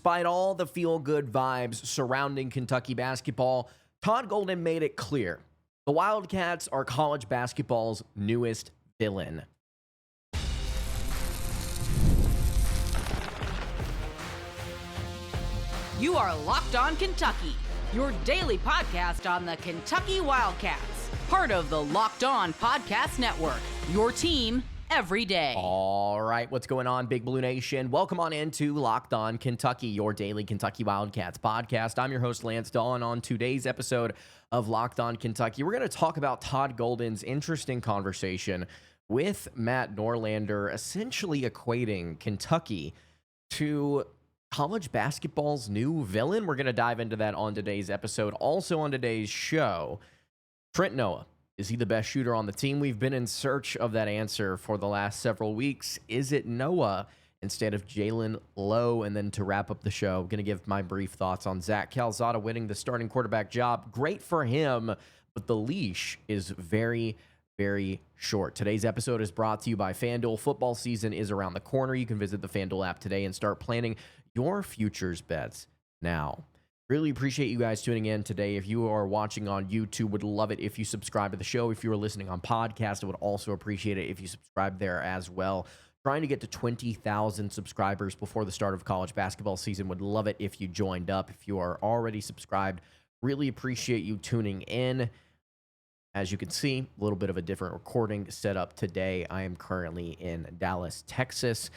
Despite all the feel-good vibes surrounding Kentucky basketball, Todd Golden made it clear the Wildcats are college basketball's newest villain. You are Locked On Kentucky, your daily podcast on the Kentucky Wildcats, part of the Locked On Podcast Network, your team every day. All right, what's going on, Big Blue Nation? Welcome on into Locked On Kentucky, your daily Kentucky Wildcats podcast. I'm your host, Lance Dawe, and on today's episode of Locked On Kentucky, we're going to talk about Todd Golden's interesting conversation with Matt Norlander, essentially equating Kentucky to college basketball's new villain. We're going to dive into that on today's episode. Also on today's show, Trent Noah. Is he the best shooter on the team? We've been in search of that answer for the last several weeks. Is it Noah instead of Jalen Lowe? And then to wrap up the show, I'm going to give my brief thoughts on Zach Calzada winning the starting quarterback job. Great for him, but the leash is very, very short. Today's episode is brought to you by FanDuel. Football season is around the corner. You can visit the FanDuel app today and start planning your futures bets now. Really appreciate you guys tuning in today. If you are watching on YouTube, would love it if you subscribe to the show. If you are listening on podcast, I would also appreciate it if you subscribe there as well. Trying to get to 20,000 subscribers before the start of college basketball season. Would love it if you joined up. If you are already subscribed, really appreciate you tuning in. As you can see, a little bit of a different recording setup today. I am currently in Dallas, Texas,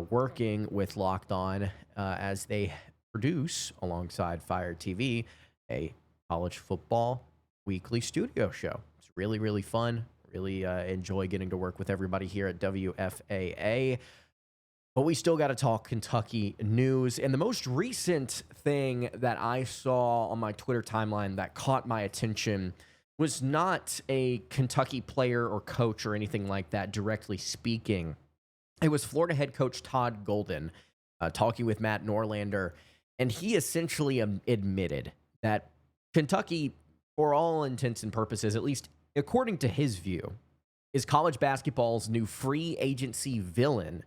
working with Locked On as they produce, alongside Fire TV, a college football weekly studio show. It's really, really fun. Really enjoy getting to work with everybody here at WFAA. But we still got to talk Kentucky news. And the most recent thing that I saw on my Twitter timeline that caught my attention was not a Kentucky player or coach or anything like that directly speaking. It was Florida head coach Todd Golden talking with Matt Norlander. And he essentially admitted that Kentucky, for all intents and purposes, at least according to his view, is college basketball's new free agency villain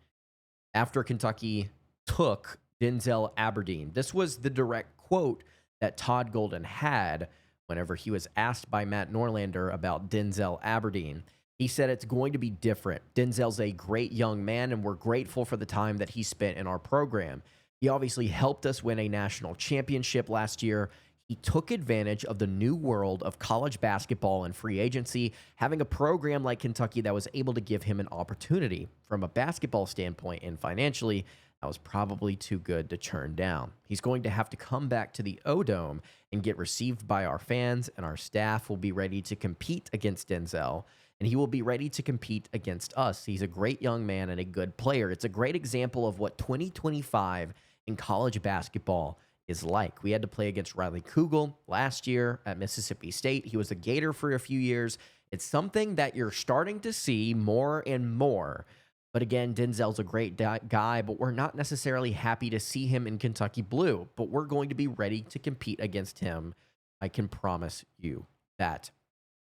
after Kentucky took Denzel Aberdeen. This was the direct quote that Todd Golden had whenever he was asked by Matt Norlander about Denzel Aberdeen. He said it's going to be different. Denzel's a great young man, and we're grateful for the time that he spent in our program. He obviously helped us win a national championship last year. He took advantage of the new world of college basketball and free agency, having a program like Kentucky that was able to give him an opportunity. From a basketball standpoint and financially, that was probably too good to turn down. He's going to have to come back to the O-Dome and get received by our fans, and our staff will be ready to compete against Denzel, and he will be ready to compete against us. He's a great young man and a good player. It's a great example of what 2025 in college basketball is like. We had to play against Riley Kugel last year at Mississippi State. He was a Gator for a few years. It's something that you're starting to see more and more. But again, Denzel's a great guy, but we're not necessarily happy to see him in Kentucky blue. But we're going to be ready to compete against him. I can promise you that.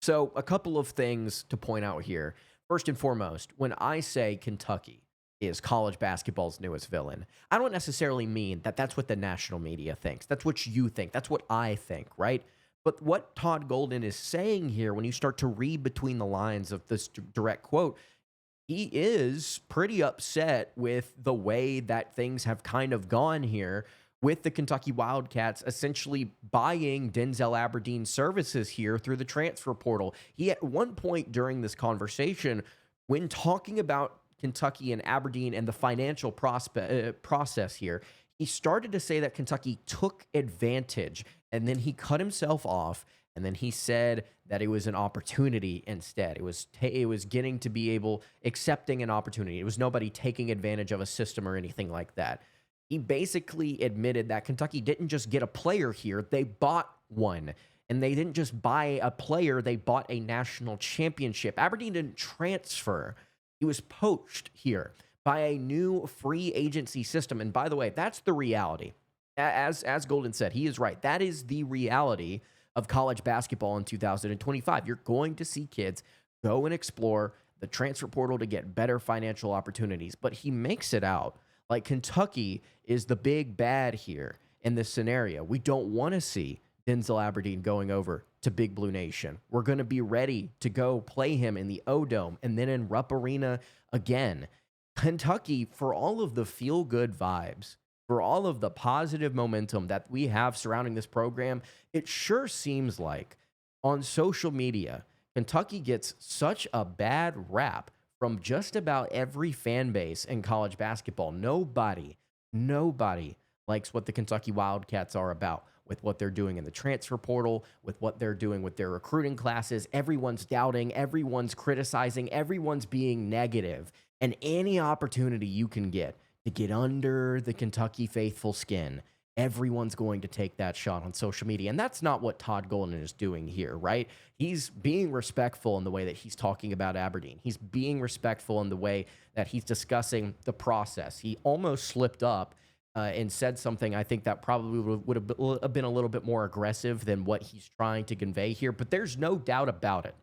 So a couple of things to point out here. First and foremost, when I say Kentucky is college basketball's newest villain, I don't necessarily mean that that's what the national media thinks. That's what you think. That's what I think, right? But what Todd Golden is saying here, when you start to read between the lines of this direct quote, he is pretty upset with the way that things have kind of gone here with the Kentucky Wildcats essentially buying Denzel Aberdeen's services here through the transfer portal. He, at one point during this conversation, when talking about Kentucky and Aberdeen and the financial process here, he started to say that Kentucky took advantage, and then he cut himself off, and then he said that it was an opportunity instead. It was getting to be accepting an opportunity. It was nobody taking advantage of a system or anything like that. He basically admitted that Kentucky didn't just get a player here, they bought one. And they didn't just buy a player, they bought a national championship. Aberdeen didn't transfer. He was poached here by a new free agency system. And by the way, that's the reality. As Golden said, he is right. That is the reality of college basketball in 2025. You're going to see kids go and explore the transfer portal to get better financial opportunities. But he makes it out Like Kentucky is the big bad here in this scenario. We don't want to see Denzel Aberdeen going over to Big Blue Nation. We're going to be ready to go play him in the O-Dome and then in Rupp Arena again. Kentucky, for all of the feel-good vibes, for all of the positive momentum that we have surrounding this program, it sure seems like on social media, Kentucky gets such a bad rap from just about every fan base in college basketball. Nobody likes what the Kentucky Wildcats are about, with what they're doing in the transfer portal, with what they're doing with their recruiting classes. Everyone's doubting, everyone's criticizing, everyone's being negative. And any opportunity you can get to get under the Kentucky faithful skin, everyone's going to take that shot on social media. And that's not what Todd Golden is doing here, right? He's being respectful in the way that he's talking about Aberdeen. He's being respectful in the way that he's discussing the process. He almost slipped up and said something I think that probably would have been a little bit more aggressive than what he's trying to convey here. But there's no doubt about it.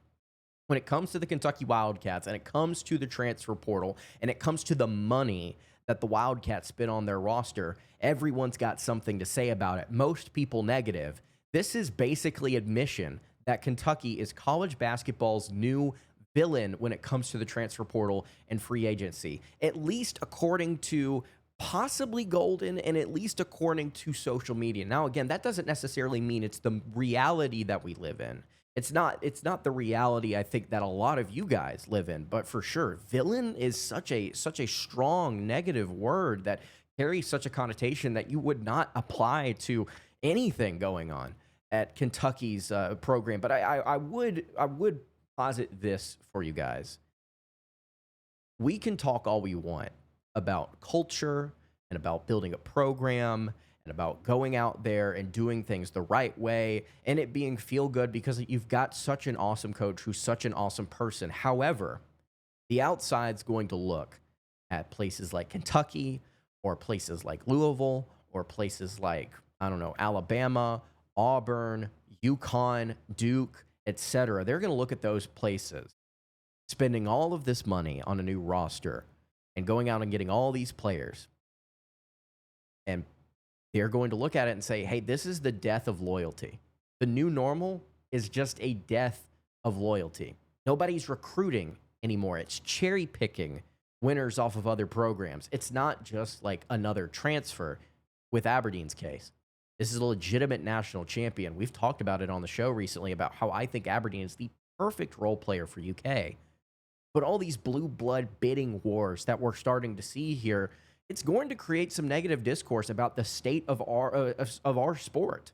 When it comes to the Kentucky Wildcats and it comes to the transfer portal and it comes to the money that the Wildcats spent on their roster, everyone's got something to say about it. Most people negative. This is basically admission that Kentucky is college basketball's new villain when it comes to the transfer portal and free agency, at least according to possibly Golden and at least according to social media. Now, again, that doesn't necessarily mean it's the reality that we live in. It's not the reality I think that a lot of you guys live in, but for sure, villain is such a strong negative word that carries such a connotation that you would not apply to anything going on at Kentucky's program. But I would posit this for you guys. We can talk all we want about culture and about building a program and about going out there and doing things the right way and it being feel good because you've got such an awesome coach who's such an awesome person. However, the outside's going to look at places like Kentucky or places like Louisville or places like, I don't know, Alabama, Auburn, UConn, Duke, etc. They're going to look at those places spending all of this money on a new roster and going out and getting all these players. And they're going to look at it and say, hey, this is the death of loyalty. The new normal is just a death of loyalty. Nobody's recruiting anymore. It's cherry picking winners off of other programs. It's not just like another transfer with Aberdeen's case. This is a legitimate national champion. We've talked about it on the show recently about how I think Aberdeen is the perfect role player for UK. But all these blue blood bidding wars that we're starting to see here, it's going to create some negative discourse about the state of our sport.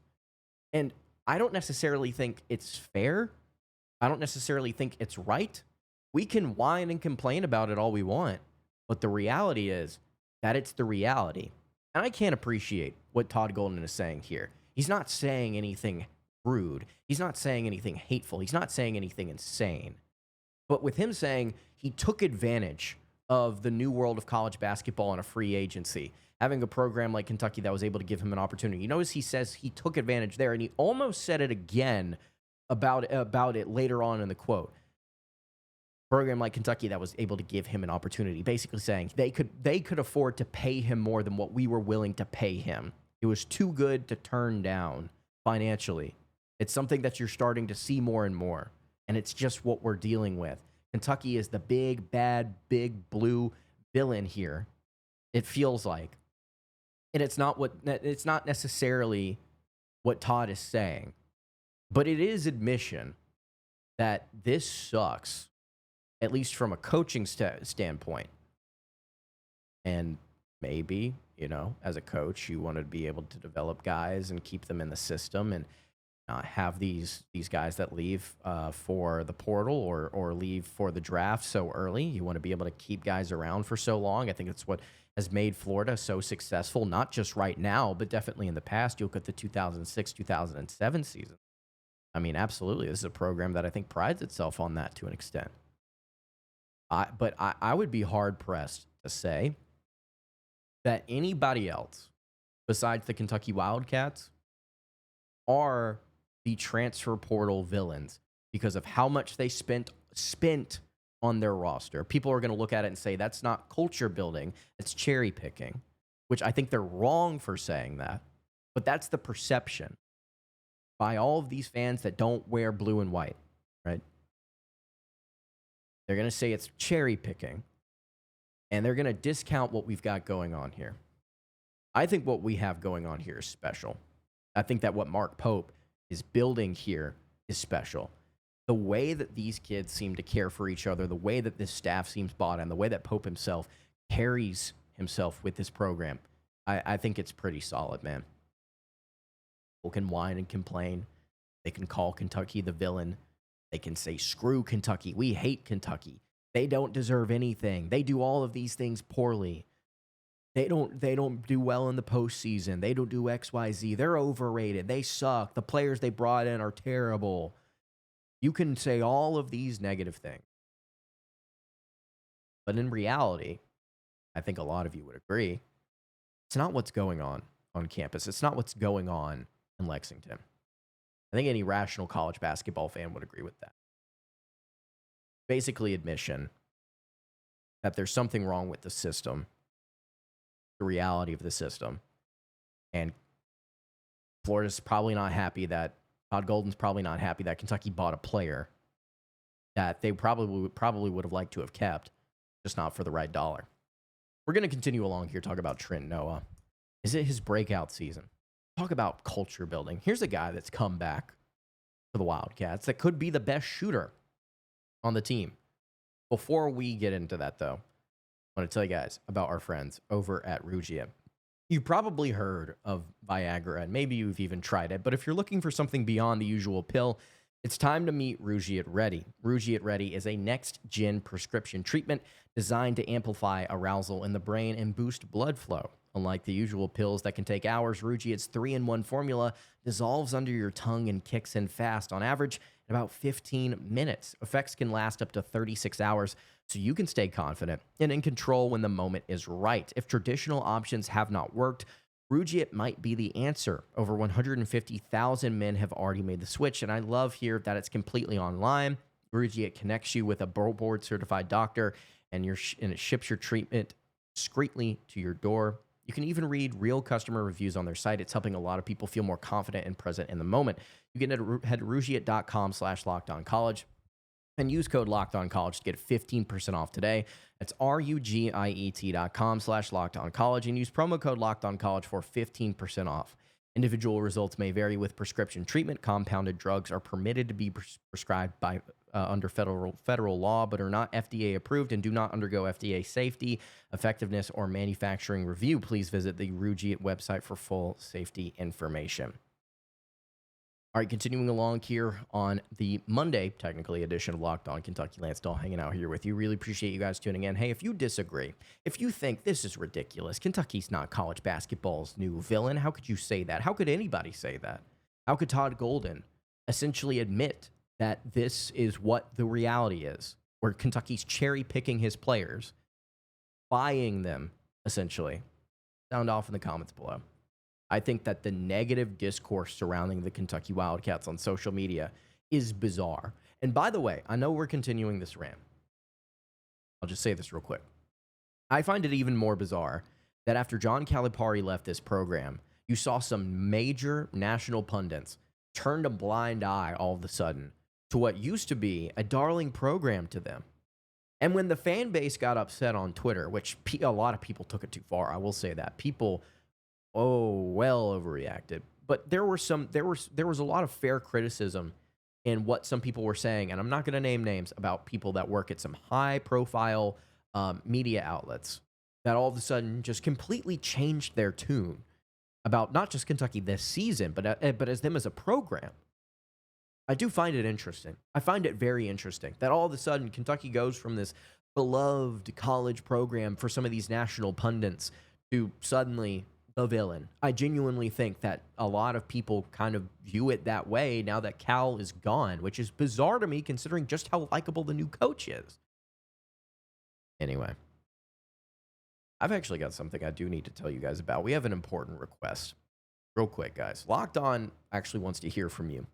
And I don't necessarily think it's fair. I don't necessarily think it's right. We can whine and complain about it all we want, but the reality is that it's the reality. And I can't appreciate what Todd Golden is saying here. He's not saying anything rude. He's not saying anything hateful. He's not saying anything insane. But with him saying he took advantage of the new world of college basketball and a free agency, having a program like Kentucky that was able to give him an opportunity. You notice he says he took advantage there, and he almost said it again about it later on in the quote. Program like Kentucky that was able to give him an opportunity, basically saying they could afford to pay him more than what we were willing to pay him. It was too good to turn down financially. It's something that you're starting to see more and more. And it's just what we're dealing with. Kentucky is the big, bad, big blue villain here. It feels like. And it's not necessarily what Todd is saying. But it is admission that this sucks, at least from a coaching standpoint. And maybe, as a coach, you want to be able to develop guys and keep them in the system and have these guys that leave for the portal or leave for the draft so early. You want to be able to keep guys around for so long. I think it's what has made Florida so successful, not just right now, but definitely in the past. You look at the 2006-2007 season. I mean, absolutely. This is a program that I think prides itself on that to an extent. But I would be hard-pressed to say that anybody else besides the Kentucky Wildcats are the transfer portal villains because of how much they spent on their roster. People are going to look at it and say that's not culture building, it's cherry picking, which I think they're wrong for saying that. But that's the perception by all of these fans that don't wear blue and white, right? They're going to say it's cherry picking, and they're going to discount what we've got going on here. I think what we have going on here is special. I think that what Mark Pope is building here is special. The way that these kids seem to care for each other, the way that this staff seems bought in, the way that Pope himself carries himself with this program, I think it's pretty solid, man. People can whine and complain. They can call Kentucky the villain. They can say, screw Kentucky. We hate Kentucky. They don't deserve anything. They do all of these things poorly. They don't do well in the postseason. They don't do X, Y, Z. They're overrated. They suck. The players they brought in are terrible. You can say all of these negative things. But in reality, I think a lot of you would agree, it's not what's going on campus. It's not what's going on in Lexington. I think any rational college basketball fan would agree with that. Basically, admission that there's something wrong with the system, the reality of the system. And Florida's probably not happy that Todd Golden's probably not happy that Kentucky bought a player that they probably would have liked to have kept, just not for the right dollar. We're going to continue along here, talk about Trent Noah. Is it his breakout season? Talk about culture building. Here's a guy that's come back for the Wildcats that could be the best shooter on the team. Before we get into that, though, I want to tell you guys about our friends over at Rugia. You've probably heard of Viagra, and maybe you've even tried it, but if you're looking for something beyond the usual pill, it's time to meet Rugia Ready. Rugia Ready is a next-gen prescription treatment designed to amplify arousal in the brain and boost blood flow. Unlike the usual pills that can take hours, Rugia's 3-in-1 formula dissolves under your tongue and kicks in fast, on average in about 15 minutes. Effects can last up to 36 hours, so you can stay confident and in control when the moment is right. If traditional options have not worked, Rugia might be the answer. Over 150,000 men have already made the switch, and I love here that it's completely online. Rugia connects you with a board-certified doctor, and it ships your treatment discreetly to your door. You can even read real customer reviews on their site. It's helping a lot of people feel more confident and present in the moment. You can head to rugia.com/lockedoncollege and use code LOCKEDONCollege to get 15% off today. That's rugiet.com/lockedoncollege and use promo code LOCKEDONCollege for 15% off. Individual results may vary with prescription treatment. Compounded drugs are permitted to be prescribed by under federal law, but are not FDA approved and do not undergo FDA safety, effectiveness, or manufacturing review. Please visit the Rugia website for full safety information. All right, continuing along here on the Monday, technically, edition of Locked On Kentucky. Lance Dawe hanging out here with you. Really appreciate you guys tuning in. Hey, if you disagree, if you think this is ridiculous, Kentucky's not college basketball's new villain, how could you say that? How could anybody say that? How could Todd Golden essentially admit that this is what the reality is, where Kentucky's cherry-picking his players, buying them, essentially? Sound off in the comments below. I think that the negative discourse surrounding the Kentucky Wildcats on social media is bizarre. And by the way, I know we're continuing this rant. I'll just say this real quick. I find it even more bizarre that after John Calipari left this program, you saw some major national pundits turn a blind eye all of a sudden to what used to be a darling program to them. And when the fan base got upset on Twitter, which a lot of people took it too far, I will say that. People well overreacted. But there was a lot of fair criticism in what some people were saying, and I'm not going to name names, about people that work at some high-profile media outlets that all of a sudden just completely changed their tune about not just Kentucky this season, but as them as a program. I do find it interesting. I find it very interesting that all of a sudden Kentucky goes from this beloved college program for some of these national pundits to suddenly the villain. I genuinely think that a lot of people kind of view it that way now that Cal is gone, which is bizarre to me considering just how likable the new coach is. Anyway, I've actually got something I do need to tell you guys about. We have an important request. Real quick, guys. Locked On actually wants to hear from you.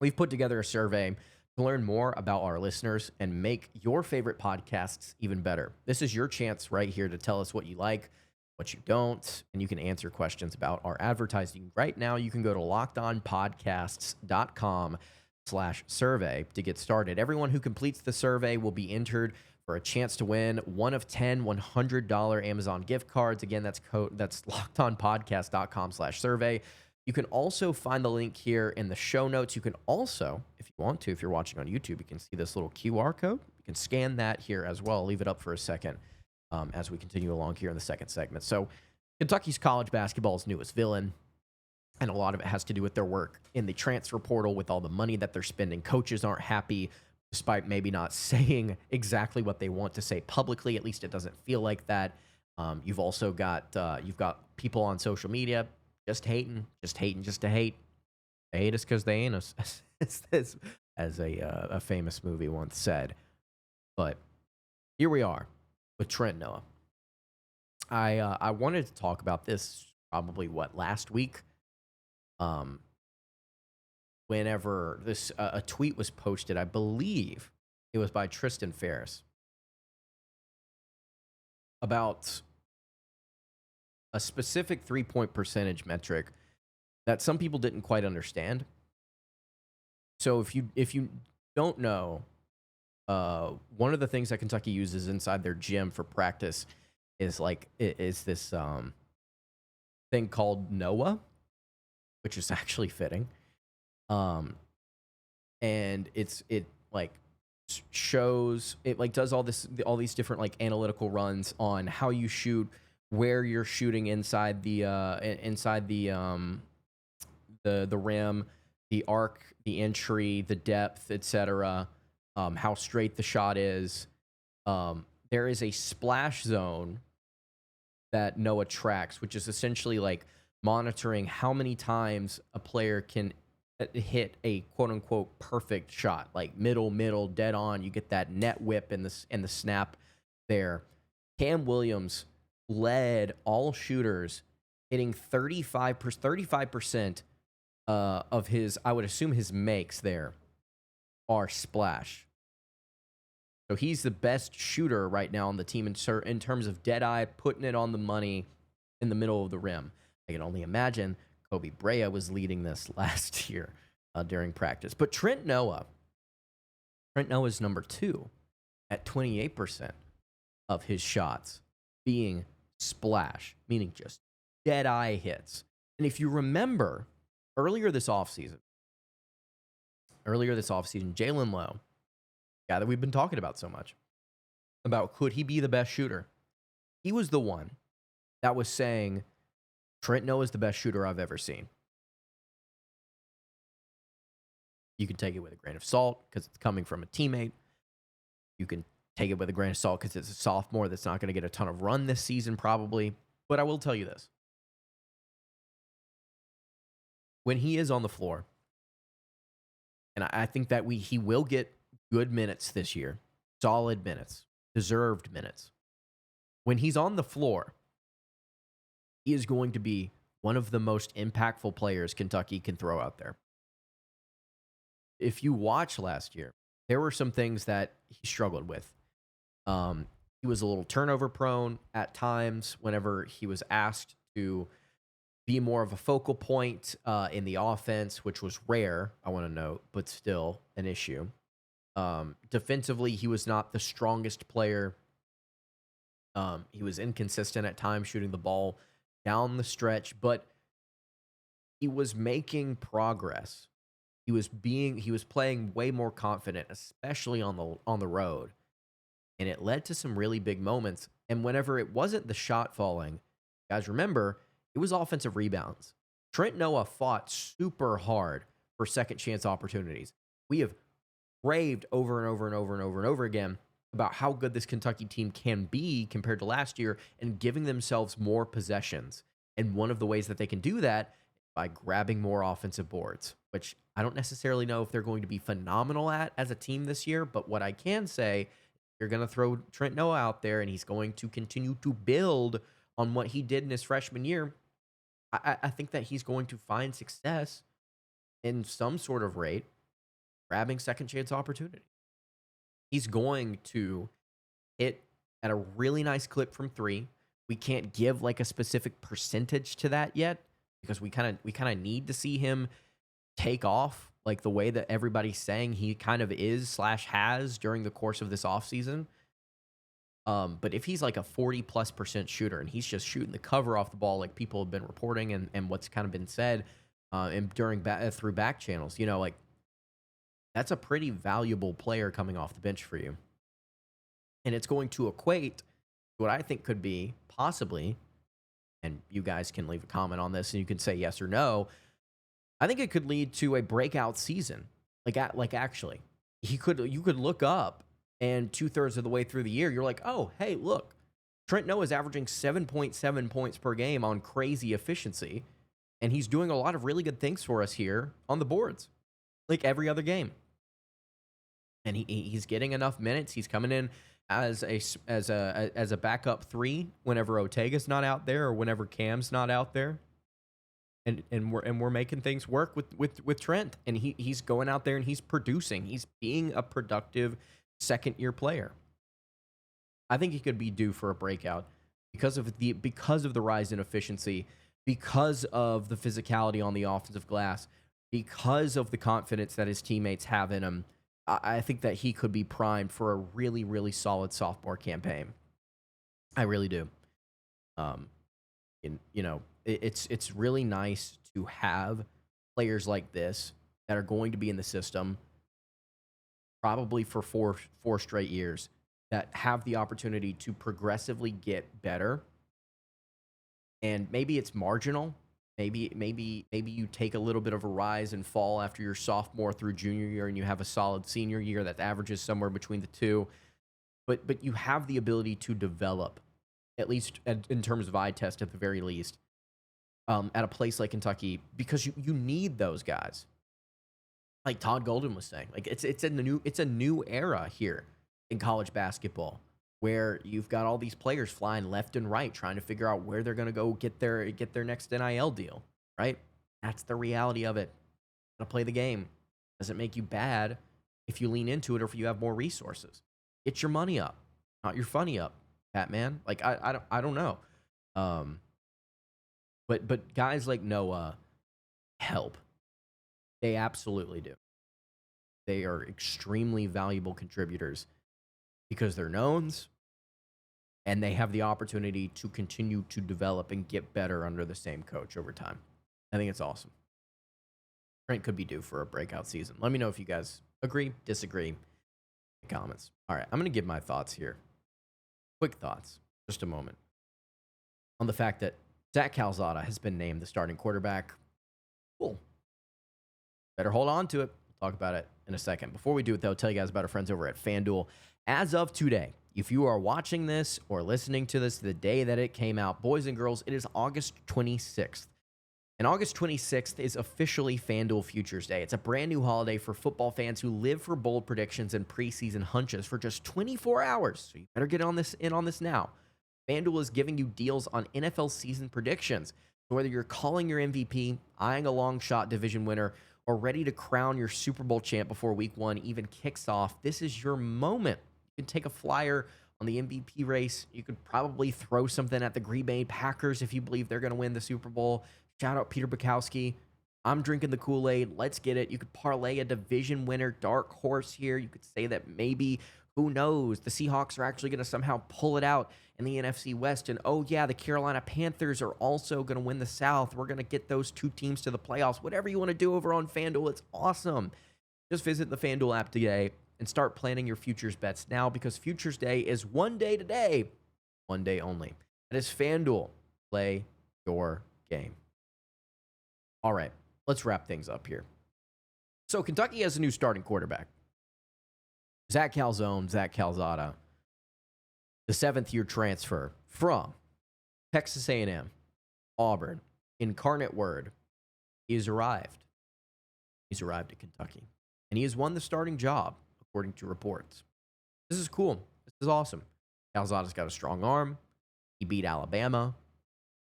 We've put together a survey to learn more about our listeners and make your favorite podcasts even better. This is your chance right here to tell us what you like, what you don't, and you can answer questions about our advertising. Right now, you can go to lockedonpodcasts.com/survey to get started. Everyone who completes the survey will be entered for a chance to win one of 10 $100 Amazon gift cards. Again, that's lockedonpodcast.com/survey. You can also find the link here in the show notes. You can also, if you want to, if you're watching on YouTube, you can see this little QR code. You can scan that here as well. I'll leave it up for a second as we continue along here in the second segment. So Kentucky's college basketball's newest villain, and a lot of it has to do with their work in the transfer portal with all the money that they're spending. Coaches aren't happy, despite maybe not saying exactly what they want to say publicly. At least it doesn't feel like that. You've also got people on social media just hating just to hate. They hate us because they ain't us, as a famous movie once said. But here we are with Trent Noah. I wanted to talk about this probably last week. Whenever a tweet was posted, I believe it was by Tristan Ferris, about a specific 3-point percentage metric that some people didn't quite understand. So if you don't know, one of the things that Kentucky uses inside their gym for practice is this thing called Noah, which is actually fitting. And it shows, it does all these different analytical runs on how you shoot, where you're shooting inside the rim, the arc, the entry, the depth, etc. How straight the shot is. There is a splash zone that Noah tracks, which is essentially monitoring how many times a player can hit a quote-unquote perfect shot, like middle, dead on. You get that net whip in the snap there. Cam Williams led all shooters, hitting 35% of his, I would assume his makes there are splash. So he's the best shooter right now on the team in terms of dead eye, putting it on the money in the middle of the rim. I can only imagine Kobe Brea was leading this last year during practice. But Trent Noah is number 2 at 28% of his shots being splash, meaning just dead eye hits. And if you remember, earlier this offseason, Jalen Lowe, guy that we've been talking about so much, about could he be the best shooter? He was the one that was saying, Trent Noah is the best shooter I've ever seen. You can take it with a grain of salt because it's coming from a teammate. You can take it with a grain of salt because it's a sophomore that's not going to get a ton of run this season probably. But I will tell you this. When he is on the floor, and I think that he will get good minutes this year, solid minutes, deserved minutes. When he's on the floor, he is going to be one of the most impactful players Kentucky can throw out there. If you watch last year, there were some things that he struggled with. He was a little turnover prone at times whenever he was asked to be more of a focal point in the offense, which was rare, I want to note, but still an issue. Defensively, he was not the strongest player. He was inconsistent at times shooting the ball down the stretch, but he was making progress. He was playing way more confident, especially on the road. And it led to some really big moments. And whenever it wasn't the shot falling, guys, remember, it was offensive rebounds. Trent Noah fought super hard for second chance opportunities. We have raved over and over and over and over and over again about how good this Kentucky team can be compared to last year and giving themselves more possessions. And one of the ways that they can do that is by grabbing more offensive boards, which I don't necessarily know if they're going to be phenomenal at as a team this year. But what I can say, you're going to throw Trent Noah out there and he's going to continue to build on what he did in his freshman year. I think that he's going to find success in some sort of rate grabbing second chance opportunity. He's going to hit at a really nice clip from three. We can't give like a specific percentage to that yet because we kind of need to see him take off like the way that everybody's saying he kind of is / has during the course of this offseason. But if he's like a 40+% shooter and he's just shooting the cover off the ball like people have been reporting and what's kind of been said and through back channels, like that's a pretty valuable player coming off the bench for you. And it's going to equate to what I think could be possibly, and you guys can leave a comment on this and you can say yes or no. I think it could lead to a breakout season. Like actually, you could look up and 2/3 of the way through the year, you're like, oh, hey, look, Trent Noah is averaging 7.7 points per game on crazy efficiency. And he's doing a lot of really good things for us here on the boards, like every other game. And he's getting enough minutes. He's coming in as a backup three whenever Ortega's not out there or whenever Cam's not out there. And we're making things work with Trent. And he's going out there and he's producing. He's being a productive second-year player. I think he could be due for a breakout because of the rise in efficiency, because of the physicality on the offensive glass, because of the confidence that his teammates have in him. I think that he could be primed for a really, really solid sophomore campaign. I really do. It's really nice to have players like this that are going to be in the system probably for four straight years that have the opportunity to progressively get better. And maybe it's marginal. Maybe you take a little bit of a rise and fall after your sophomore through junior year and you have a solid senior year that averages somewhere between the two. But you have the ability to develop, at least in terms of eye test at the very least, at a place like Kentucky, because you need those guys. Like Todd Golden was saying, like it's a new era here in college basketball where you've got all these players flying left and right trying to figure out where they're going to go get their next NIL deal, right? That's the reality of it. Gotta play the game. Doesn't make you bad if you lean into it or if you have more resources. Get your money up, not your funny up, Batman. Like I don't know. But guys like Noah help. They absolutely do. They are extremely valuable contributors because they're knowns and they have the opportunity to continue to develop and get better under the same coach over time. I think it's awesome. Trent could be due for a breakout season. Let me know if you guys agree, disagree in the comments. All right, I'm going to give my thoughts here. Quick thoughts, just a moment, on the fact that Zach Calzada has been named the starting quarterback. Cool. Better hold on to it. We'll talk about it in a second. Before we do it, though, I'll tell you guys about our friends over at FanDuel. As of today, if you are watching this or listening to this the day that it came out, boys and girls, it is August 26th. And August 26th is officially FanDuel Futures Day. It's a brand new holiday for football fans who live for bold predictions and preseason hunches for just 24 hours. So you better get on this now. FanDuel is giving you deals on NFL season predictions. So whether you're calling your MVP, eyeing a long shot division winner, or ready to crown your Super Bowl champ before week one even kicks off, this is your moment. You can take a flyer on the MVP race. You could probably throw something at the Green Bay Packers if you believe they're going to win the Super Bowl. Shout out Peter Bukowski. I'm drinking the Kool-Aid. Let's get it. You could parlay a division winner dark horse here. You could say that maybe, who knows, the Seahawks are actually going to somehow pull it out in the NFC West. And oh yeah, the Carolina Panthers are also going to win the South. We're going to get those two teams to the playoffs. Whatever you want to do over on FanDuel, it's awesome. Just visit the FanDuel app today and start planning your futures bets now, because Futures Day is one day today, one day only. That is FanDuel. Play your game. All right, let's wrap things up here. So Kentucky has a new starting quarterback. Zach Calzada, the seventh-year transfer from Texas A&M, Auburn, Incarnate Word. He has arrived. He's arrived at Kentucky, and he has won the starting job, according to reports. This is cool. This is awesome. Calzada's got a strong arm. He beat Alabama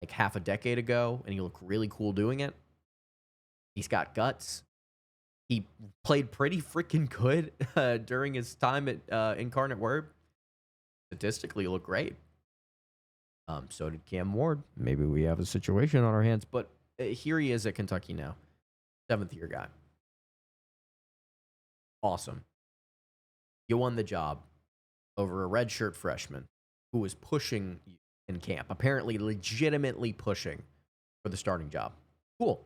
like half a decade ago, and he looked really cool doing it. He's got guts. He played pretty freaking good during his time at Incarnate Word. Statistically, looked great. So did Cam Ward. Maybe we have a situation on our hands, but here he is at Kentucky now. 7th-year guy. Awesome. You won the job over a redshirt freshman who was pushing you in camp, apparently legitimately pushing for the starting job. Cool.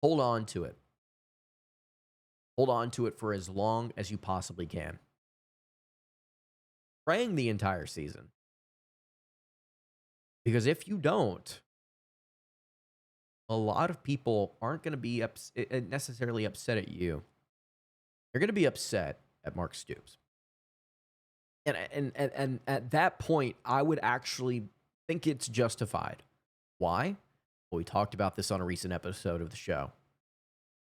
Hold on to it. Hold on to it for as long as you possibly can. Praying the entire season. Because if you don't, a lot of people aren't going to be necessarily upset at you. They're going to be upset at Mark Stoops. And at that point, I would actually think it's justified. Why? Well, we talked about this on a recent episode of the show.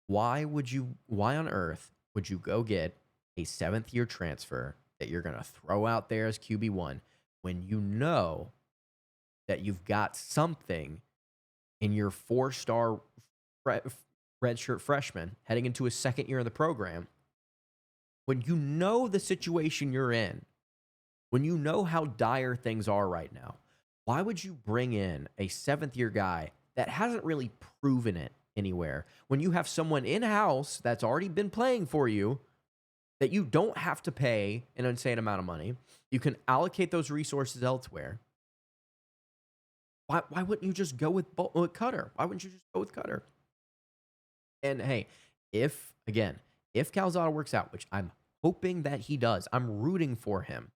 Why on earth would you go get a 7th-year transfer that you're going to throw out there as QB1 when you know that you've got something in your 4-star redshirt freshman heading into his 2nd year in the program? When you know the situation you're in, when you know how dire things are right now, why would you bring in a 7th-year guy that hasn't really proven it anywhere when you have someone in-house that's already been playing for you that you don't have to pay an insane amount of money? You can allocate those resources elsewhere. Why wouldn't you just go with Cutter? Why wouldn't you just go with Cutter? And hey, if Calzada works out, which I'm hoping that he does, I'm rooting for him.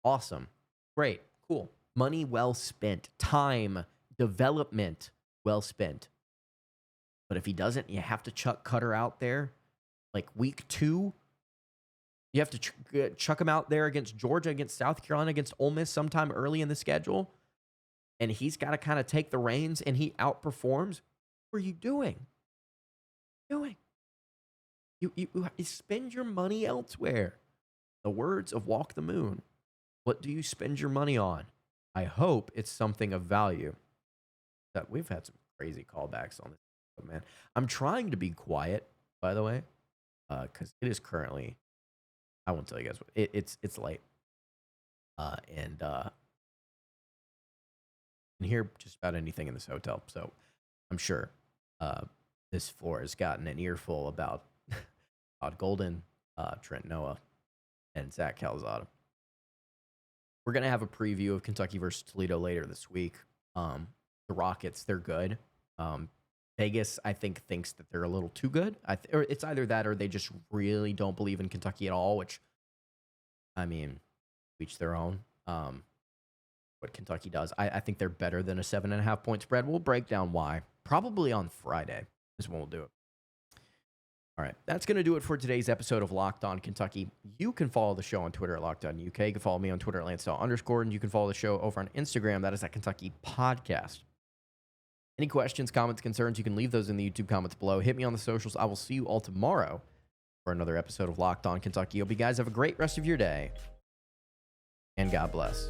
Awesome. Great. Cool. Money well spent. Time, development well spent. But if he doesn't, you have to chuck Cutter out there like week 2. You have to chuck him out there against Georgia, against South Carolina, against Ole Miss sometime early in the schedule. And he's got to kind of take the reins and he outperforms. What are you doing? You spend your money elsewhere. The words of Walk the Moon. What do you spend your money on? I hope it's something of value. That we've had some crazy callbacks on this, man. I'm trying to be quiet, by the way, because it is currently. I won't tell you guys what it's late, and can hear just about anything in this hotel. So I'm sure this floor has gotten an earful about Todd Golden, Trent Noah, and Zach Calzada. We're going to have a preview of Kentucky versus Toledo later this week. The Rockets, they're good. Vegas, I think, thinks that they're a little too good. Or it's either that or they just really don't believe in Kentucky at all, which, I mean, each their own. What Kentucky does. I think they're better than a 7.5-point spread. We'll break down why. Probably on Friday is when we'll do it. All right, that's going to do it for today's episode of Locked On Kentucky. You can follow the show on Twitter at Locked On UK. You can follow me on Twitter at Lancedale_, and you can follow the show over on Instagram. That is at Kentucky Podcast. Any questions, comments, concerns, you can leave those in the YouTube comments below. Hit me on the socials. I will see you all tomorrow for another episode of Locked On Kentucky. Hope you guys have a great rest of your day, and God bless.